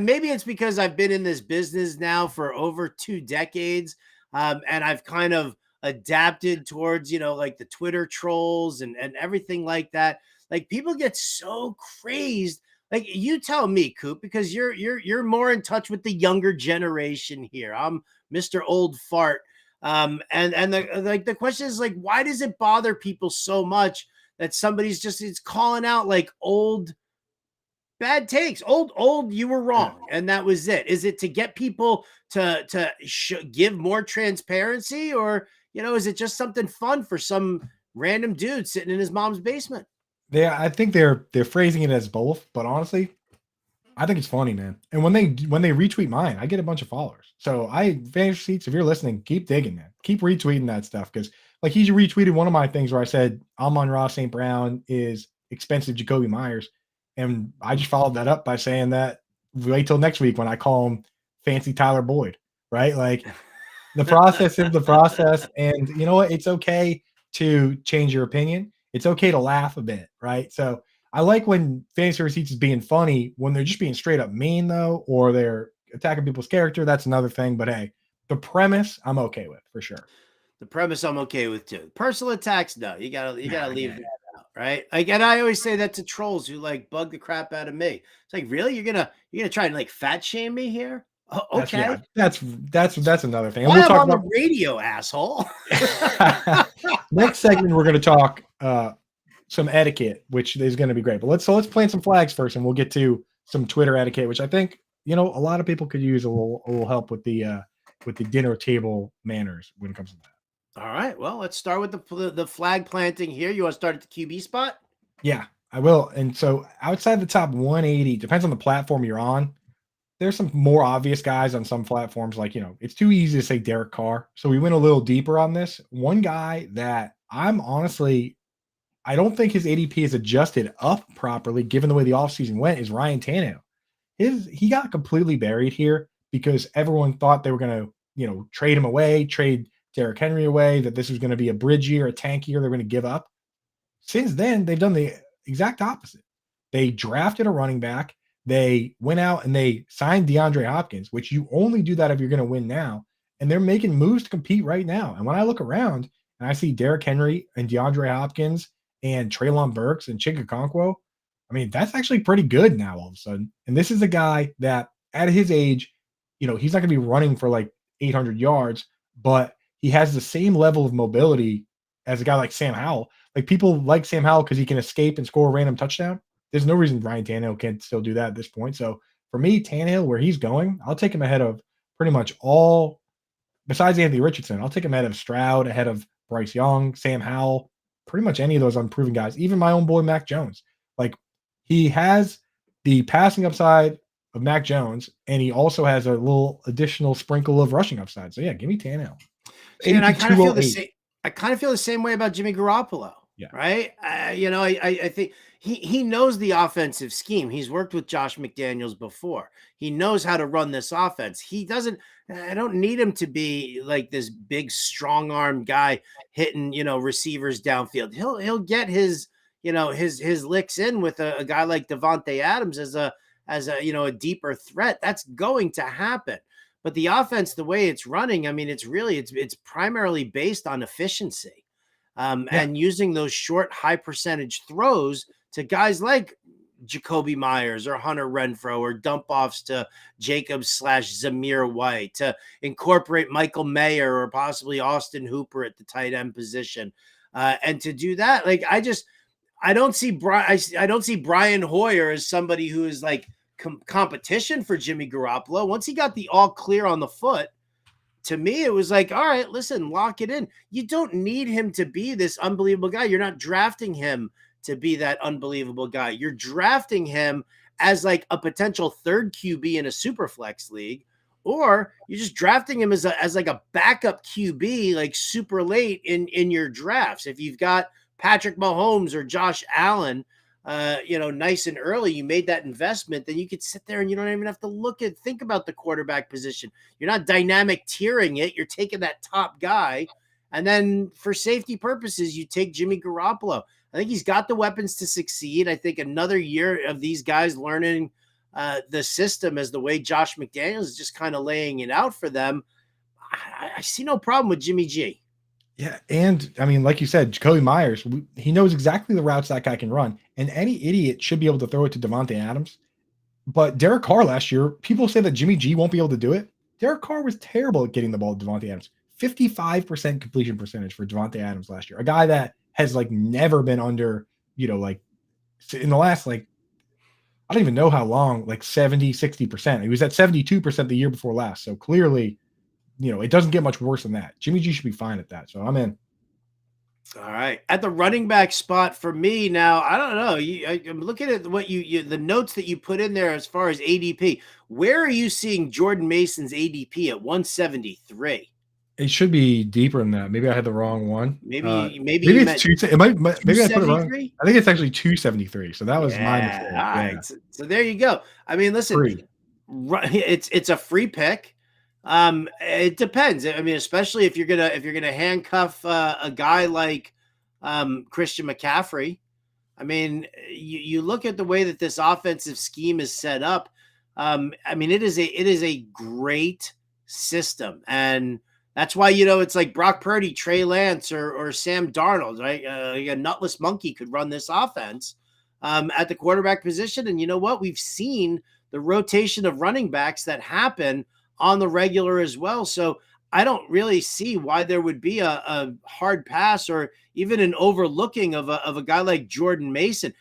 maybe it's because I've been in this business now for over 2 decades, and I've kind of adapted towards, like the Twitter trolls and everything like that. Like, people get so crazed. Like, you tell me, Coop, because you're more in touch with the younger generation here. I'm Mr. Old Fart. And the question is, like, why does it bother people so much that somebody's it's calling out like old bad takes, old, you were wrong, and that was it? Is it to get people to give more transparency, or is it just something fun for some random dude sitting in his mom's basement? I think they're phrasing it as both, but honestly, I think it's funny, man. And when they retweet mine, I get a bunch of followers. So fantasy receipts, if you're listening, keep digging, man. Keep retweeting that stuff, because like he retweeted one of my things where I said Amon-Ra St. Brown is expensive Jacoby Myers, and I just followed that up by saying that wait till next week when I call him fancy Tyler Boyd, right? Like, the process is the process, and you know what? It's okay to change your opinion. It's okay to laugh a bit, right? So I like when fantasy receipts is being funny. When they're just being straight up mean, though, or they're attacking people's character, that's another thing. But hey, the premise I'm okay with for sure. The premise I'm okay with too. Personal attacks, no. You gotta leave that out, right? Like, and I always say that to trolls who like bug the crap out of me. It's like, really, you're gonna try and like fat shame me here? Oh, That's yeah, okay. that's another thing, and Why we'll I'm talk on the about radio, asshole? next segment. We're going to talk some etiquette, which is going to be great. But let's plant some flags first, and we'll get to some Twitter etiquette, which I think a lot of people could use a little help with the dinner table manners when it comes to that. All right. Well, let's start with the flag planting here. You want to start at the QB spot? Yeah, I will. And so outside the top 180, depends on the platform you're on. There's some more obvious guys on some platforms, like, it's too easy to say Derek Carr. So we went a little deeper on this. One guy that I don't think his ADP is adjusted up properly given the way the offseason went is Ryan Tannehill. He got completely buried here because everyone thought they were going to, trade him away, trade Derrick Henry away, that this was going to be a bridge year, a tank year they're going to give up. Since then, they've done the exact opposite. They drafted a running back. They went out and they signed DeAndre Hopkins, which you only do that if you're going to win now. And they're making moves to compete right now. And when I look around and I see Derrick Henry and DeAndre Hopkins and Traylon Burks and Chigga, I mean, that's actually pretty good now all of a sudden. And this is a guy that at his age, he's not going to be running for like 800 yards, but he has the same level of mobility as a guy like Sam Howell. Like, people like Sam Howell because he can escape and score a random touchdown. There's no reason Ryan Tannehill can't still do that at this point. So for me, Tannehill, where he's going, I'll take him ahead of pretty much all besides Anthony Richardson. I'll take him ahead of Stroud, ahead of Bryce Young, Sam Howell, pretty much any of those unproven guys, even my own boy Mac Jones. Like, he has the passing upside of Mac Jones, and he also has a little additional sprinkle of rushing upside. So yeah, give me Tannehill. See, and I ADP kind of feel the 208. same. I kind of feel the same way about Jimmy Garoppolo, Yeah. right? I think he knows the offensive scheme. He's worked with Josh McDaniels before. He knows how to run this offense. He doesn't. I don't need him to be like this big strong arm guy hitting receivers downfield. He'll get his licks in with a guy like Devontae Adams as a a deeper threat. That's going to happen. But the offense, the way it's running, I mean, it's primarily based on efficiency, Yeah. and using those short, high percentage throws to guys like Jacoby Myers or Hunter Renfro, or dump offs to Jacobs/Zamir White, to incorporate Michael Mayer or possibly Austin Hooper at the tight end position. And to do that, like, I don't see I don't see Brian Hoyer as somebody who is like competition for Jimmy Garoppolo. Once he got the all clear on the foot, to me, it was like, all right, listen, lock it in. You don't need him to be this unbelievable guy. You're not drafting him to be that unbelievable guy. You're drafting him as like a potential third QB in a super flex league, or you're just drafting him as like a backup QB, like super late in your drafts. If you've got Patrick Mahomes or Josh Allen, nice and early, you made that investment, then you could sit there and you don't even have to think about the quarterback position. You're not dynamic tiering it. You're taking that top guy. And then for safety purposes, you take Jimmy Garoppolo. I think he's got the weapons to succeed. I think another year of these guys learning the system as the way Josh McDaniels is just kind of laying it out for them. I see no problem with Jimmy G. Yeah, and I mean, like you said, Jacoby Myers, he knows exactly the routes that guy can run, and any idiot should be able to throw it to Devontae Adams. But Derek Carr last year, people say that Jimmy G won't be able to do it. Derek Carr was terrible at getting the ball to Devontae Adams. 55% completion percentage for Devontae Adams last year. A guy that has like never been under, like in the last, like, I don't even know how long, like 70, 60%. He was at 72% the year before last. So clearly, it doesn't get much worse than that. Jimmy G should be fine at that. So I'm in. All right. At the running back spot for me now, I don't know. I'm looking at what the notes that you put in there as far as ADP. Where are you seeing Jordan Mason's ADP at 173? It should be deeper than that. Maybe I had the wrong one. Maybe Maybe you it's meant two. Maybe I put it wrong. 273? I think it's actually 273. So that was my Yeah. mistake. All Yeah, right. So there you go. I mean, listen, free. it's a free pick. It depends. I mean, especially if you're gonna handcuff a guy like Christian McCaffrey. I mean, you look at the way that this offensive scheme is set up. I mean, it is a great system, and That's why, it's like Brock Purdy, Trey Lance, or Sam Darnold, right? A nutless monkey could run this offense at the quarterback position. And you know what? We've seen the rotation of running backs that happen on the regular as well. So I don't really see why there would be a hard pass or even an overlooking of a guy like Jordan Mason.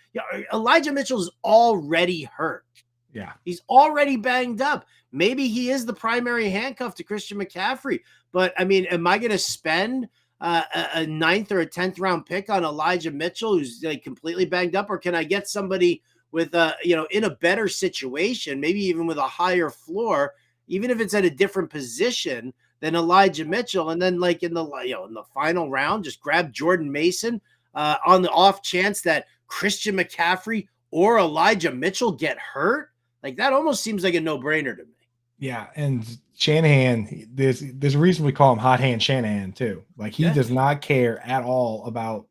Elijah Mitchell's already hurt. Yeah. He's already banged up. Maybe he is the primary handcuff to Christian McCaffrey. But I mean, am I going to spend a ninth or a 10th round pick on Elijah Mitchell, who's like completely banged up, or can I get somebody with in a better situation, maybe even with a higher floor, even if it's at a different position than Elijah Mitchell, and then like in the final round, just grab Jordan Mason on the off chance that Christian McCaffrey or Elijah Mitchell get hurt? Like that almost seems like a no-brainer to me. Yeah, and Shanahan, there's a reason we call him Hot Hand Shanahan too. Like he Yeah. does not care at all about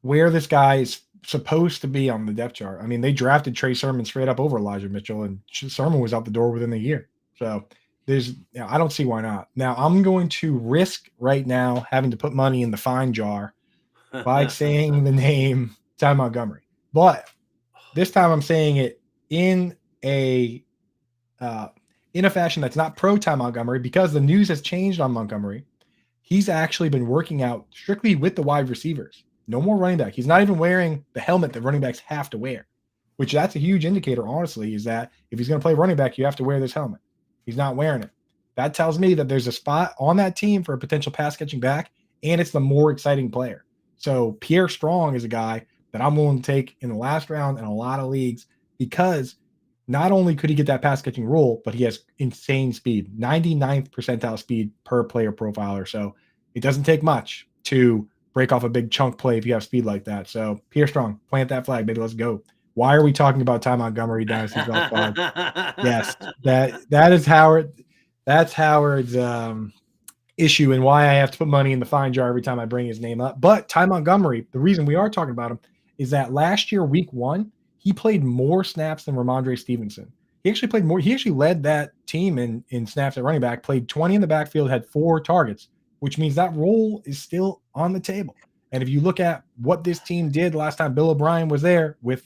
where this guy is supposed to be on the depth chart. I mean, they drafted Trey Sermon straight up over Elijah Mitchell, and Sermon was out the door within a year. So I don't see why not. Now I'm going to risk right now having to put money in the fine jar by saying the name Ty Montgomery, but this time I'm saying it in a fashion that's not pro Ty Montgomery, because the news has changed on Montgomery. He's actually been working out strictly with the wide receivers. No more running back. He's not even wearing the helmet that running backs have to wear, which that's a huge indicator, honestly, is that if he's going to play running back, you have to wear this helmet. He's not wearing it. That tells me that there's a spot on that team for a potential pass catching back, and it's the more exciting player. So Pierre Strong is a guy that I'm willing to take in the last round in a lot of leagues, because not only could he get that pass catching role, but he has insane speed, 99th percentile speed per player profiler. So it doesn't take much to break off a big chunk play if you have speed like that. So Pierre Strong, plant that flag, baby. Let's go. Why are we talking about Ty Montgomery Dynasty Golf Club? Yes, that is Howard. That's Howard's issue, and why I have to put money in the fine jar every time I bring his name up. But Ty Montgomery, the reason we are talking about him is that last year, week 1, he played more snaps than Ramondre Stevenson. He actually played more. He actually led that team in snaps at running back, played 20 in the backfield, had 4 targets, which means that role is still on the table. And if you look at what this team did last time Bill O'Brien was there with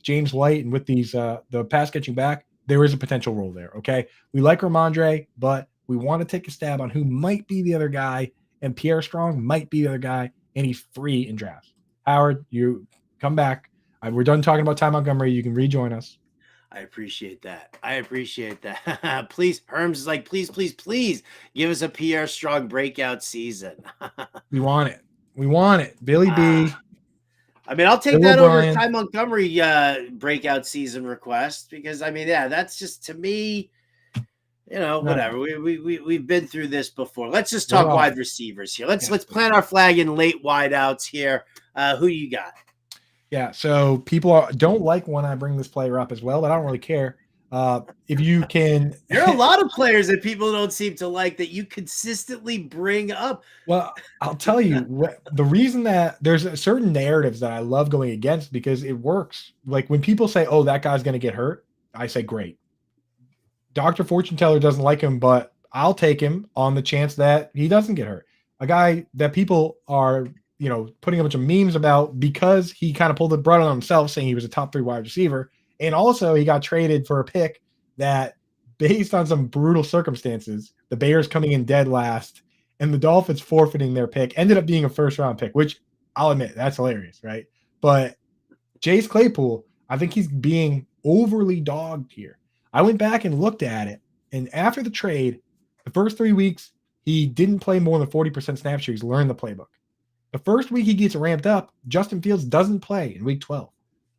James White and with the pass catching back, there is a potential role there. Okay, we like Ramondre, but we want to take a stab on who might be the other guy, and Pierre Strong might be the other guy, and he's free in drafts. Howard, you come back. We're done talking about Ty Montgomery. You can rejoin us. I appreciate that. Please, Herms is like, please, please, please give us a Pierre Strong breakout season. We want it. We want it. Billy B. I mean, I'll take Bill that O'Brien. over Ty Montgomery breakout season request, because I mean, yeah, that's just, to me, whatever. We've been through this before. Let's just talk wide receivers here. Let's plant our flag in late wideouts here. Who you got? Yeah, so people don't like when I bring this player up as well, but I don't really care. If you can, there are a lot of players that people don't seem to like that you consistently bring up. Well, I'll tell you the reason that there's certain narratives that I love going against, because it works. Like when people say, "Oh, that guy's going to get hurt," I say, "Great." Dr. Fortune Teller doesn't like him, but I'll take him on the chance that he doesn't get hurt. A guy that people are, putting a bunch of memes about because he kind of pulled the brunt on himself, saying he was a top 3 wide receiver. And also he got traded for a pick that, based on some brutal circumstances, the Bears coming in dead last and the Dolphins forfeiting their pick, ended up being a first-round pick, which I'll admit, that's hilarious, right? But Chase Claypool, I think he's being overly dogged here. I went back and looked at it, and after the trade, the first 3 weeks, he didn't play more than 40% snap share. He's learned the playbook. The first week he gets ramped up, Justin Fields doesn't play in week 12.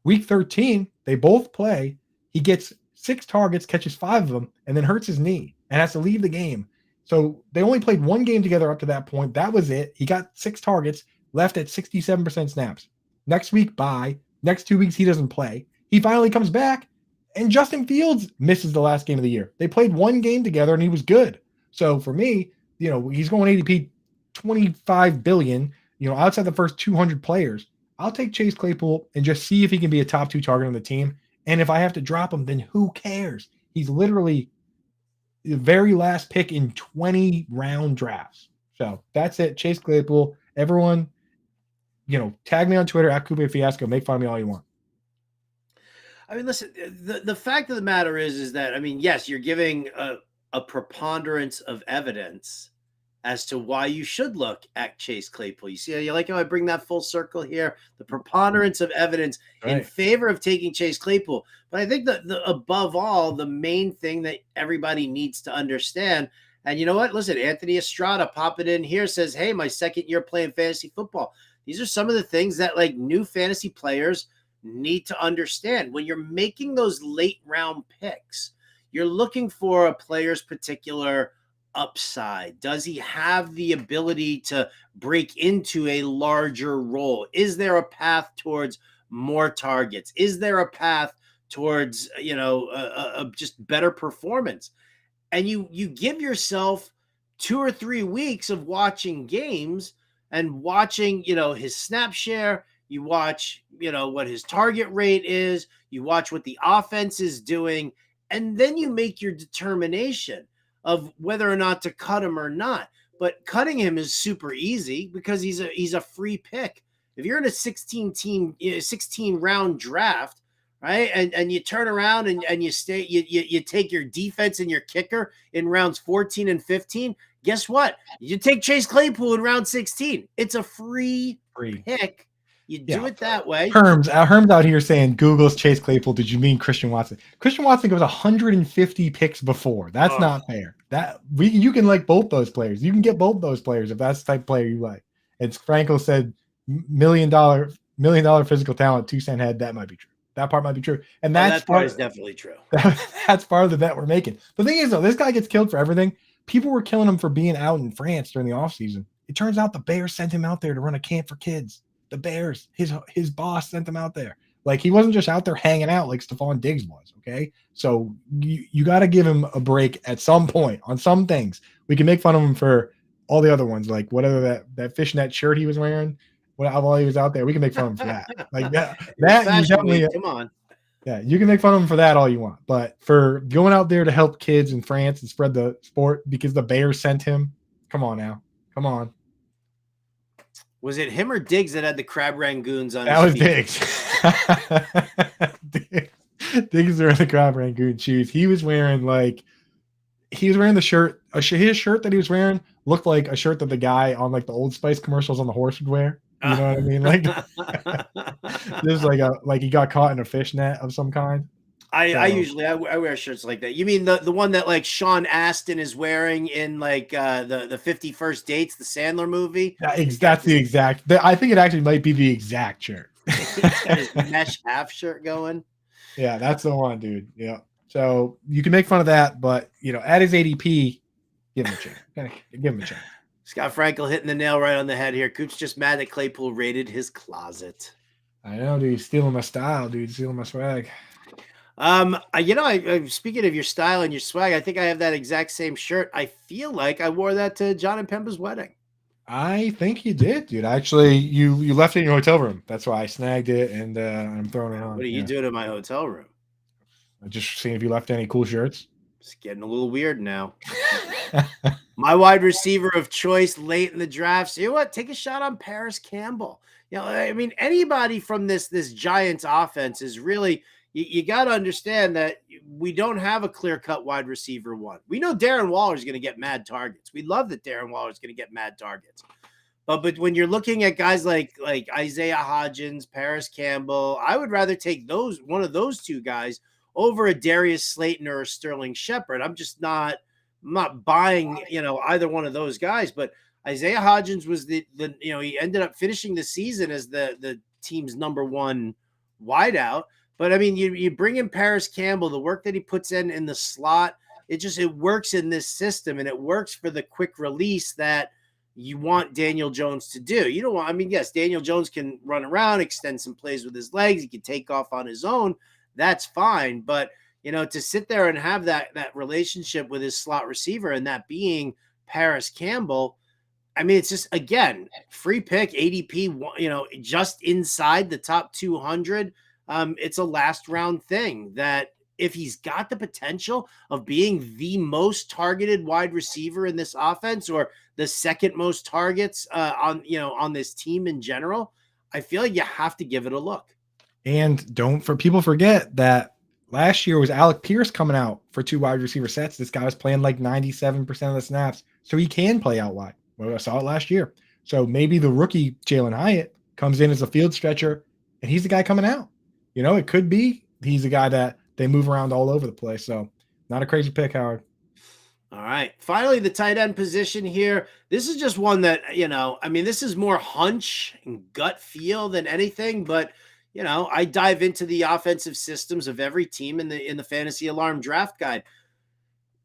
Week 13, they both play. He gets 6 targets, catches 5 of them, and then hurts his knee and has to leave the game. So they only played 1 game together up to that point. That was it. He got 6 targets, left at 67% snaps. Next week, bye. Next 2 weeks, he doesn't play. He finally comes back, and Justin Fields misses the last game of the year. They played 1 game together, and he was good. So for me, he's going ADP $25 billion. Outside the first 200 players, I'll take Chase Claypool and just see if he can be a top 2 target on the team. And if I have to drop him, then who cares? He's literally the very last pick in 20 round drafts. So that's it. Chase Claypool. Everyone, tag me on Twitter at Coupe Fiasco. Make fun of me all you want. I mean, listen, the fact of the matter is that, I mean, yes, you're giving a preponderance of evidence as to why you should look at Chase Claypool. You see, you like how I bring that full circle here? The preponderance of evidence in Right. favor of taking Chase Claypool. But I think that above all, the main thing that everybody needs to understand, and you know what? Listen, Anthony Estrada popping in here says, "Hey, my second year playing fantasy football." These are some of the things that like new fantasy players need to understand. When you're making those late round picks, you're looking for a player's particular upside. Does he have the ability to break into a larger role? Is there a path towards more targets? Is there a path towards, just better performance? And you give yourself 2 or 3 weeks of watching games and watching, his snap share. You watch, what his target rate is. You watch what the offense is doing, and then you make your determination of whether or not to cut him or not. But cutting him is super easy because he's a free pick. If you're in a 16 round draft, right? And you turn around and you take your defense and your kicker in rounds 14 and 15. Guess what? You take Chase Claypool in round 16. It's a free Free. pick. You do Yeah. it that way. Herm's out here saying Google's Chase Claypool. Did you mean Christian Watson? Christian Watson goes 150 picks before. That's Oh, not fair. You can like both those players. You can get both those players if that's the type of player you like. It's Frankel said $1 million physical talent, 2 cent head. That might be true. That part might be true. And oh, that's that part part is definitely true. that's part of the bet we're making. The thing is though, this guy gets killed for everything. People were killing him for being out in France during the offseason. It turns out the Bears sent him out there to run a camp for kids. The Bears, his boss sent him out there. Like he wasn't just out there hanging out like Stephon Diggs was. Okay, so you got to give him a break at some point on some things. We can make fun of him for all the other ones, like whatever that fishnet shirt he was wearing while he was out there. We can make fun of him for that. Like that It was you Fashion definitely Week. Come on. yeah, you can make fun of him for that all you want, but for going out there to help kids in France and spread the sport because the Bears sent him, come on now, come on. Was it him or Diggs that had the crab rangoons on That his was feet? Diggs. Diggs wearing the crab rangoon shoes. He was wearing the shirt. His shirt that he was wearing looked like a shirt that the guy on like the Old Spice commercials on the horse would wear. You know what I mean? Like this is like he got caught in a fishnet of some kind. I So usually I wear shirts like that. You mean the one that like Sean Astin is wearing in like the 51st Dates, the Sandler movie? He's got that's this. the exact. I think it actually might be the exact shirt. He's got his mesh half shirt going. Yeah, that's the one, dude. Yeah. So you can make fun of that, but at his ADP, give him a chance. Give him a chance. Scott Frankel hitting the nail right on the head here. Coop's just mad that Claypool raided his closet. I know, dude. He's stealing my style, dude. Stealing my swag. I speaking of your style and your swag, I think I have that exact same shirt. I feel like I wore that to John and Pemba's wedding. I think you did, dude. Actually, you left it in your hotel room. That's why I snagged it and I'm throwing it What on. are you Yeah. doing in my hotel room? I just seeing if you left any cool shirts. It's getting a little weird now. My wide receiver of choice late in the drafts. You know what? Take a shot on Paris Campbell. I mean, anybody from this Giants offense is really you got to understand that we don't have a clear-cut wide receiver one. We know Darren Waller is going to get mad targets. We love that Darren Waller is going to get mad targets. But when you're looking at guys like Isaiah Hodgins, Paris Campbell, I would rather take one of those two guys over a Darius Slayton or a Sterling Shepard. I'm not buying, either one of those guys, but Isaiah Hodgins was he ended up finishing the season as the team's number one wideout. But I mean, you bring in Paris Campbell, the work that he puts in the slot, it works in this system, and it works for the quick release that you want Daniel Jones to do. You don't want, I mean, yes, Daniel Jones can run around, extend some plays with his legs, he can take off on his own. That's fine. But to sit there and have that relationship with his slot receiver and that being Paris Campbell, I mean, it's just, again, free pick, ADP, just inside the top 200. It's a last round thing that if he's got the potential of being the most targeted wide receiver in this offense, or the second most targets on this team in general, I feel like you have to give it a look. And don't for people forget that last year was Alec Pierce coming out for 2 wide receiver sets. This guy was playing like 97% of the snaps, so he can play out wide. Well, I saw it last year. So maybe the rookie Jalen Hyatt comes in as a field stretcher, and he's the guy coming out. It could be he's the guy that they move around all over the place. So not a crazy pick, Howard. All right. Finally, the tight end position here. This is just one that, this is more hunch and gut feel than anything, but I dive into the offensive systems of every team in the Fantasy Alarm Draft Guide.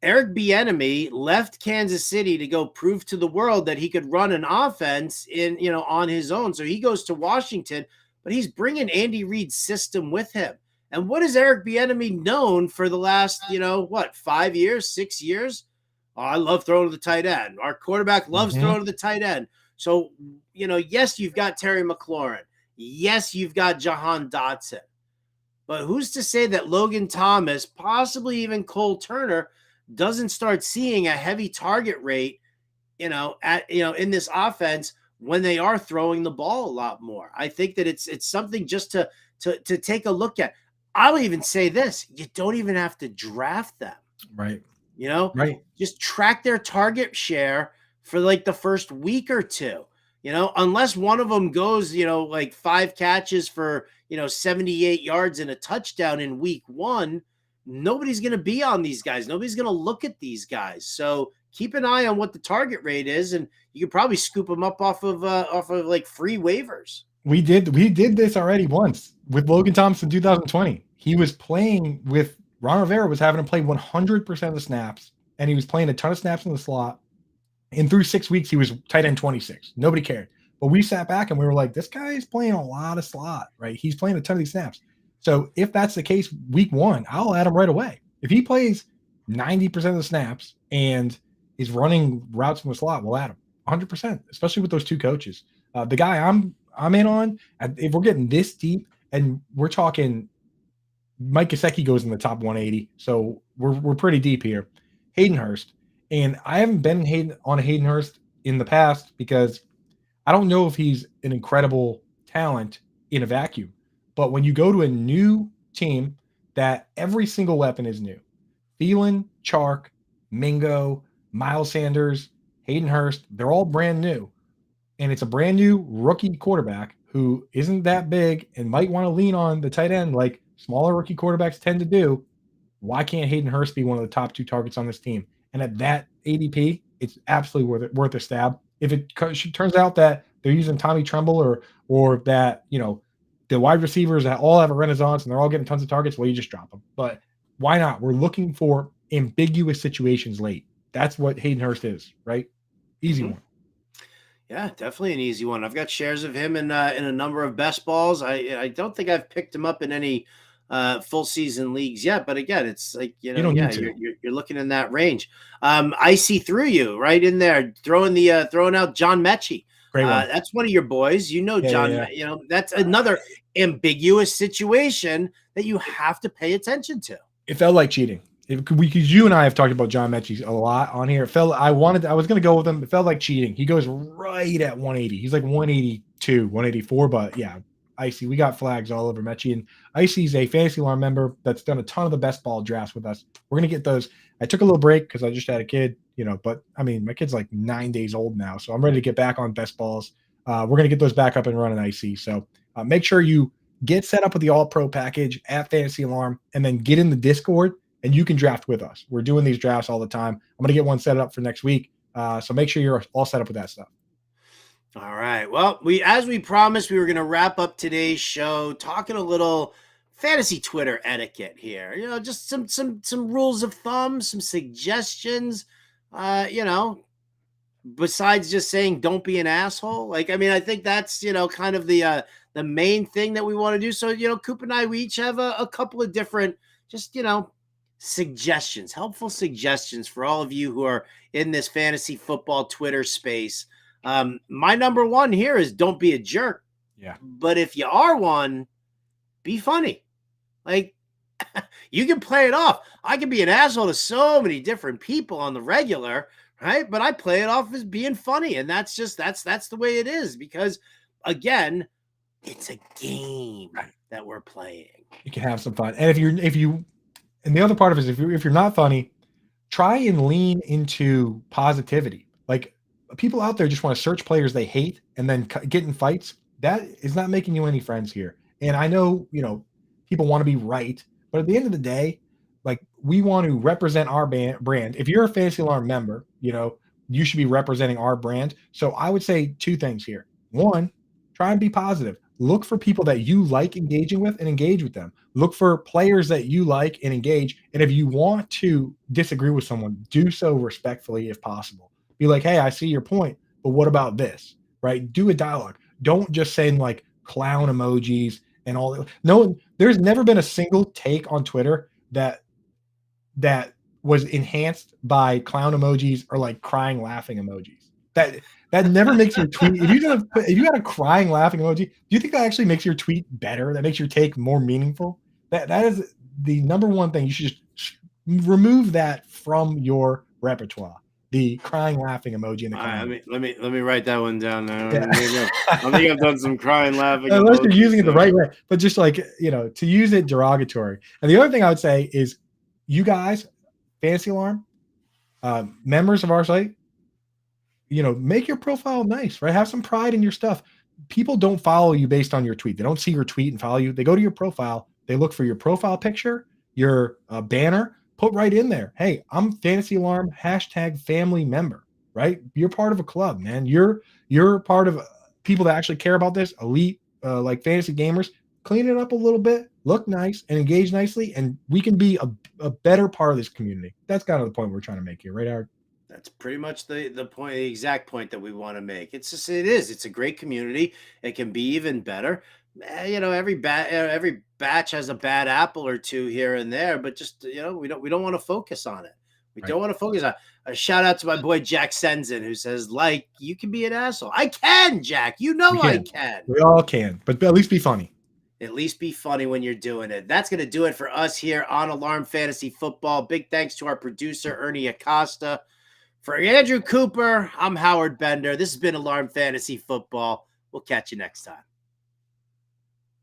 Eric Bieniemy left Kansas City to go prove to the world that he could run an offense on his own. So he goes to Washington, but he's bringing Andy Reid's system with him. And what is Eric Bieniemy known for the last, 5 years, 6 years? Oh, I love throwing to the tight end. Our quarterback loves throwing to the tight end. So, yes, you've got Terry McLaurin. Yes, you've got Jahan Dotson. But who's to say that Logan Thomas, possibly even Cole Turner, doesn't start seeing a heavy target rate, in this offense when they are throwing the ball a lot more? I think that it's something just to take a look at. I'll even say this: you don't even have to draft them. Right. Right. Just track their target share for like the first week or two. Unless one of them goes, like 5 catches for 78 yards and a touchdown in week 1, nobody's going to be on these guys. Nobody's going to look at these guys. So keep an eye on what the target rate is, and you can probably scoop them up off of like free waivers. We did this already once with Logan Thompson in 2020. He was playing with Ron Rivera was having him play 100% of the snaps, and he was playing a ton of snaps in the slot. And through 6 weeks, he was tight end 26. Nobody cared. But we sat back and we were like, this guy is playing a lot of slot, right? He's playing a ton of these snaps. So if that's the case, week 1, I'll add him right away. If he plays 90% of the snaps and is running routes from the slot, we'll add him 100%, especially with those 2 coaches. The guy I'm in on, if we're getting this deep, and we're talking Mike Gesicki goes in the top 180, so we're pretty deep here. Hayden Hurst, and I haven't been on Hayden Hurst in the past because I don't know if he's an incredible talent in a vacuum. But when you go to a new team that every single weapon is new, Thielen, Chark, Mingo, Miles Sanders, Hayden Hurst, they're all brand new. And it's a brand new rookie quarterback who isn't that big and might want to lean on the tight end like smaller rookie quarterbacks tend to do. Why can't Hayden Hurst be one of the top 2 targets on this team? And at that ADP, it's absolutely worth a stab. If it turns out that they're using Tommy Tremble or that, the wide receivers that all have a renaissance and they're all getting tons of targets, well, you just drop them. But why not? We're looking for ambiguous situations late. That's what Hayden Hurst is, right? Easy one. Yeah, definitely an easy one. I've got shares of him in a number of best balls. I don't think I've picked him up in any full season leagues yet, but again, it's like You don't need to. you're looking in that range. I see through you right in there, throwing out John Mechie. Great one. That's one of your boys. John. Yeah. That's another ambiguous situation that you have to pay attention to. It felt like cheating. Because you and I have talked about John Mechie a lot on here. I was going to go with him. It felt like cheating. He goes right at 180. He's like 182, 184. But yeah, Icy, we got flags all over Mechie. And Icy's a Fantasy Alarm member that's done a ton of the best ball drafts with us. We're going to get those. I took a little break because I just had a kid, but I mean, my kid's like 9 days old now. So I'm ready to get back on best balls. We're going to get those back up and running, Icy. So make sure you get set up with the All-Pro package at Fantasy Alarm and then get in the Discord. And you can draft with us. We're doing these drafts all the time. I'm going to get one set up for next week. So make sure you're all set up with that stuff. All right. Well, as we promised, we were going to wrap up today's show talking a little fantasy Twitter etiquette here. Just some rules of thumb, some suggestions. Besides just saying don't be an asshole. I think that's kind of the main thing that we want to do. So Coop and I, we each have a couple of different suggestions, helpful suggestions for all of you who are in this fantasy football Twitter space. My number one here is don't be a jerk. Yeah. But if you are one, be funny. You can play it off. I can be an asshole to so many different people on the regular, right? But I play it off as being funny, and that's the way it is because, again, it's a game Right. that we're playing. You can have some fun. And and the other part of it is if you're not funny, try and lean into positivity. Like people out there just want to search players they hate and then get in fights. That is not making you any friends here. And I know, people want to be right, but at the end of the day, like we want to represent our brand. If you're a Fantasy Alarm member, you should be representing our brand. So I would say two things here. One, try and be positive. Look for people that you like engaging with and engage with them. Look for players that you like and engage. And if you want to disagree with someone, do so respectfully if possible. Be like, hey, I see your point, but what about this? Right? Do a dialogue. Don't just send like clown emojis and all that. No, there's never been a single take on Twitter that was enhanced by clown emojis or like crying laughing emojis. That never makes your tweet. If you got a crying laughing emoji, do you think that actually makes your tweet better? That makes your take more meaningful? That is the number one thing. You should just remove that from your repertoire. The crying laughing emoji in the All right, clown. let me write that one down now. Yeah. I think I've done some crying laughing Unless you're using emojis it the there. right way, but just like to use it derogatory. And the other thing I would say is, you guys, Fantasy Alarm, members of our site, make your profile nice, right? Have some pride in your stuff. People don't follow you based on your tweet. They don't see your tweet and follow you. They go to your profile. They look for your profile picture, your banner, put right in there. Hey, I'm Fantasy Alarm #family member, right? You're part of a club, man. You're part of people that actually care about this, elite, like fantasy gamers. Clean it up a little bit, look nice, and engage nicely, and we can be a better part of this community. That's kind of the point we're trying to make here, right, Howard? That's pretty much the point, the exact point that we want to make. It's a great community. It can be even better. Every batch has a bad apple or two here and there, but just we don't want to focus on it. We Right. don't want to focus on. A shout out to my boy Jack Senzen, who says, like, you can be an asshole. I can, Jack. You We know I can. can. We all can, but at least be funny. At least be funny when you're doing it. That's going to do it for us here on Alarm Fantasy Football. Big thanks to our producer, Ernie Acosta. For Andrew Cooper, I'm Howard Bender. This has been Alarm Fantasy Football. We'll catch you next time.